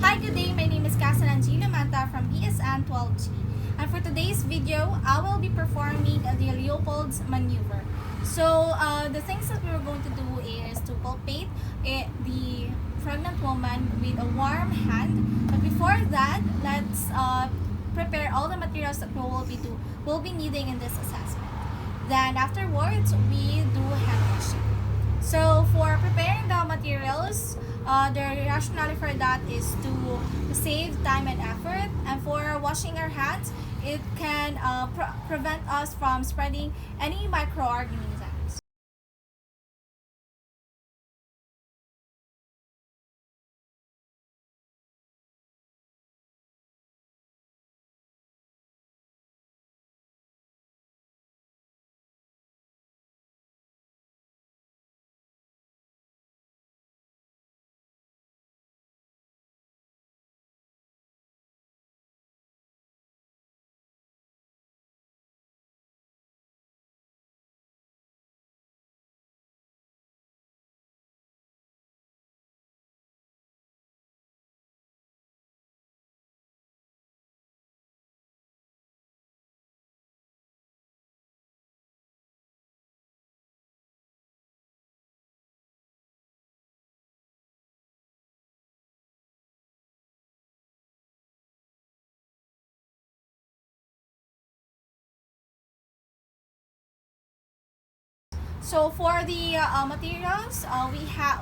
Hi, good day. My name is Leopold from BSN 12G. And for today's video, I will be performing the Leopold's maneuver. So, the things that we are going to do is to palpate the pregnant woman with a warm hand. But before that, let's prepare all the materials that we'll be needing in this assessment. Then afterwards, we do hand washing. So for preparing the materials, the rationale for that is to save time and effort. And for washing our hands, it can prevent us from spreading any microorganisms. So for the materials,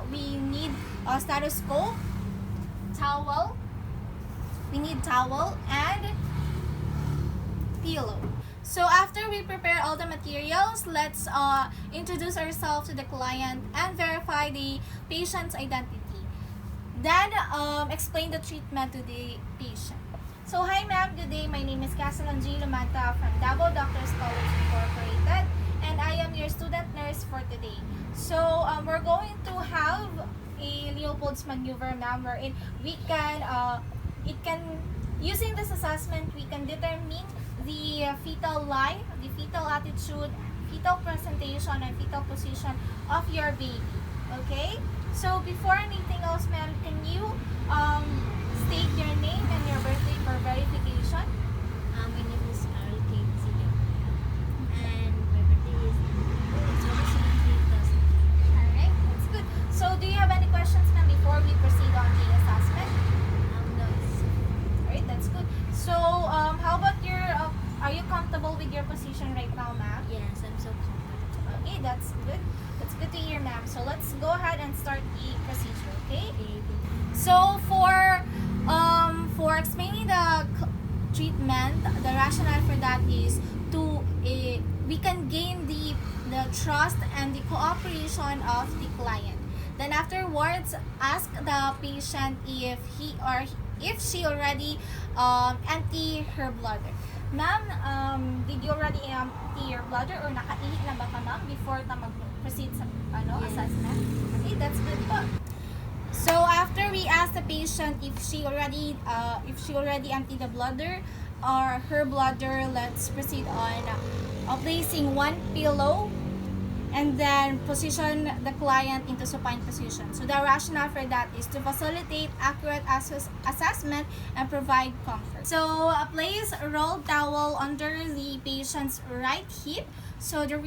we need a stethoscope, towel. We need towel and pillow. So after we prepare all the materials, let's introduce ourselves to the client and verify the patient's identity. Then explain the treatment to the patient. So hi ma'am, good day. My name is Leopold from Davao Doctors College Incorporated, and I am your student nurse for today. So we're going to have a Leopold's maneuver, ma'am, wherein using this assessment, we can determine the fetal lie, the fetal attitude, fetal presentation, and fetal position of your baby. Okay? So before anything else, ma'am, can you state your name and your birthday for verification? My name is Carl Kate Sigan, and my birthday is October 17, 2000. Alright, that's good. So do you have any questions, ma'am, before we proceed on the assessment? No, it's Alright, that's good. So how about are you comfortable with your position right now, ma'am? yes, I'm so comfortable. Okay, that's good. That's good to hear, ma'am. So let's go ahead and start the procedure, okay? Okay, So for explaining the treatment, the rationale for that is to we can gain the trust and the cooperation of the client. Then afterwards, ask the patient if she already empty her bladder. Ma'am, did you already empty your bladder or nakaihi na ba ka, ma'am, before ta mag-proceed sa Yes. assessment? Okay, that's good po. So after we ask the patient if she already emptied the bladder or her bladder, let's proceed on placing one pillow and then position the client into supine position. So the rationale for that is to facilitate accurate assessment and provide comfort. So place a rolled towel under the patient's right hip. So the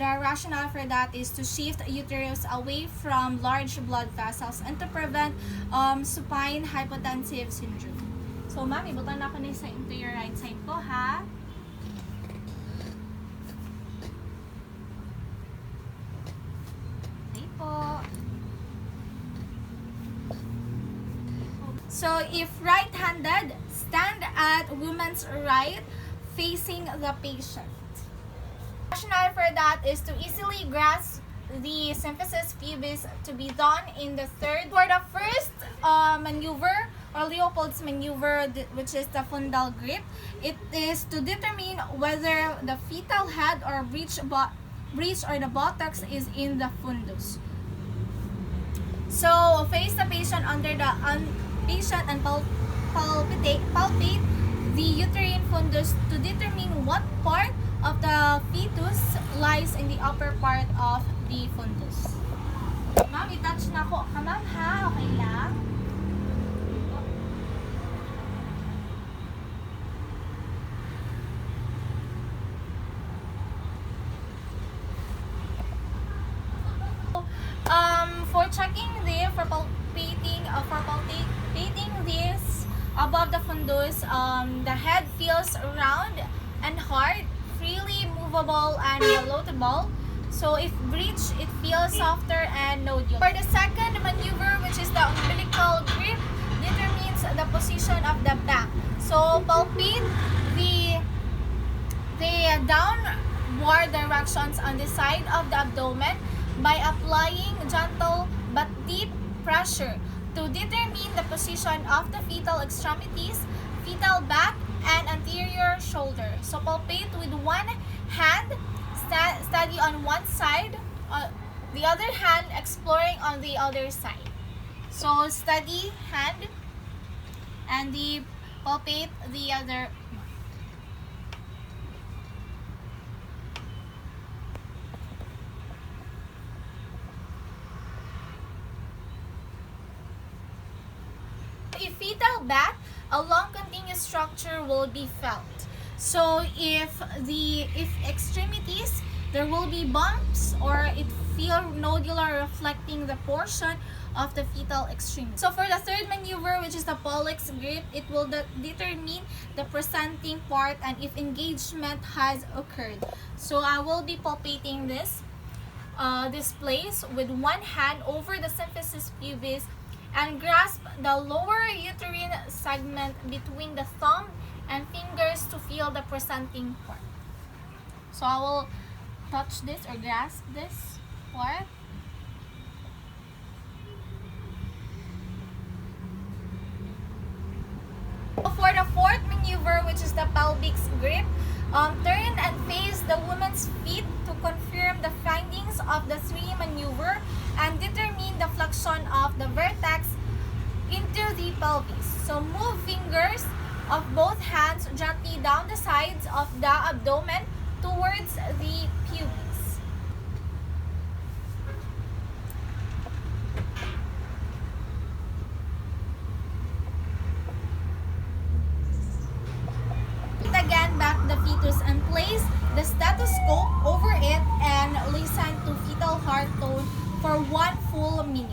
rationale for that is to shift uterus away from large blood vessels and to prevent supine hypotensive syndrome. So ma'am, ibutan ako na sa into your right side ko, ha? Okay po. So if right-handed, stand at woman's right facing the patient. Rationale for that is to easily grasp the symphysis pubis to be done in the third. For the first maneuver or Leopold's maneuver, which is the fundal grip, it is to determine whether the fetal head or breech or the buttocks is in the fundus. So face the patient under the patient and palpate the uterine fundus to determine what part of the fetus lies in the upper part of the fundus. Ma'am, i-touch na ko ka, ma'am, ha? Okay lang? for checking the for palpating this above the fundus, the head feels round and hard, freely movable and bloatable. So if breached, it feels softer and nodular. For the second maneuver, which is the umbilical grip, determines the position of the back. So palpate the downward directions on the side of the abdomen by applying gentle but deep pressure to determine the position of the fetal extremities, fetal back, and anterior shoulder. So palpate with one hand, steady on one side, the other hand exploring on the other side. So steady hand and the palpate the other. If fetal back, a long continuous structure will be felt. So if extremities, there will be bumps or it feel nodular, reflecting the portion of the fetal extremity. So for the third maneuver, which is the pollex grip, it will determine the presenting part and if engagement has occurred. So I will be palpating this place with one hand over the symphysis pubis and grasp the lower uterine segment between the thumb and fingers to feel the presenting part. So I will touch this or grasp this part. For the fourth maneuver, which is the pelvic grip, turn and face the woman's feet to confirm the findings of the three maneuver and determine the flexion of the vertex into the pelvis. So move fingers of both hands gently down the sides of the abdomen towards the pubis. Again, back the fetus and place the stethoscope over it and listen to fetal heart tone for 1 full minute.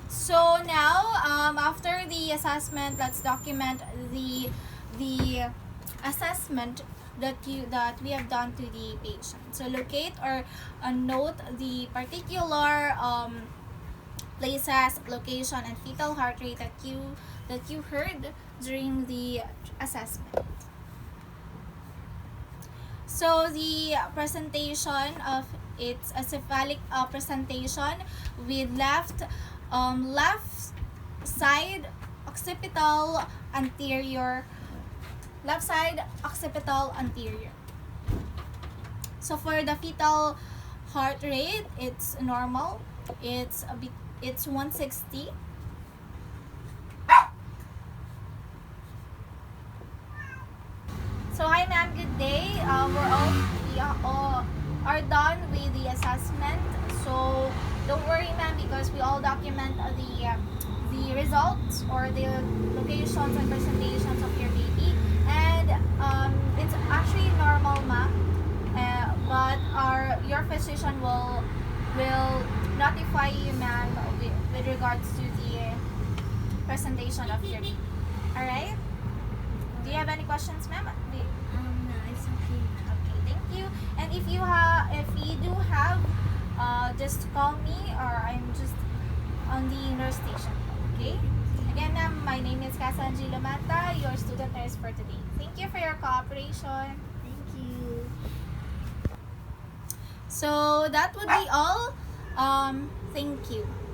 So now, after the assessment, let's document the assessment that we have done to the patient. So locate or note the particular places, location, and fetal heart rate that you heard during the assessment. So the presentation of it's a cephalic presentation with left side occipital anterior, left side occipital anterior. So for the fetal heart rate, it's normal. It's 160. So hi ma'am, good day. We all are done with the assessment. So don't worry ma'am, because we all document the results or the locations and presentations of your baby, and it's actually normal ma'am, but your physician will notify you ma'am with regards to the presentation of your baby. Alright? Do you have any questions ma'am? No, it's okay. Okay, thank you. And if you do have, just call me or I'm just on the nurse station. Okay? Again, ma'am, my name is Casanji Lamata, your student nurse for today. Thank you for your cooperation. Thank you. So that would be all. Thank you.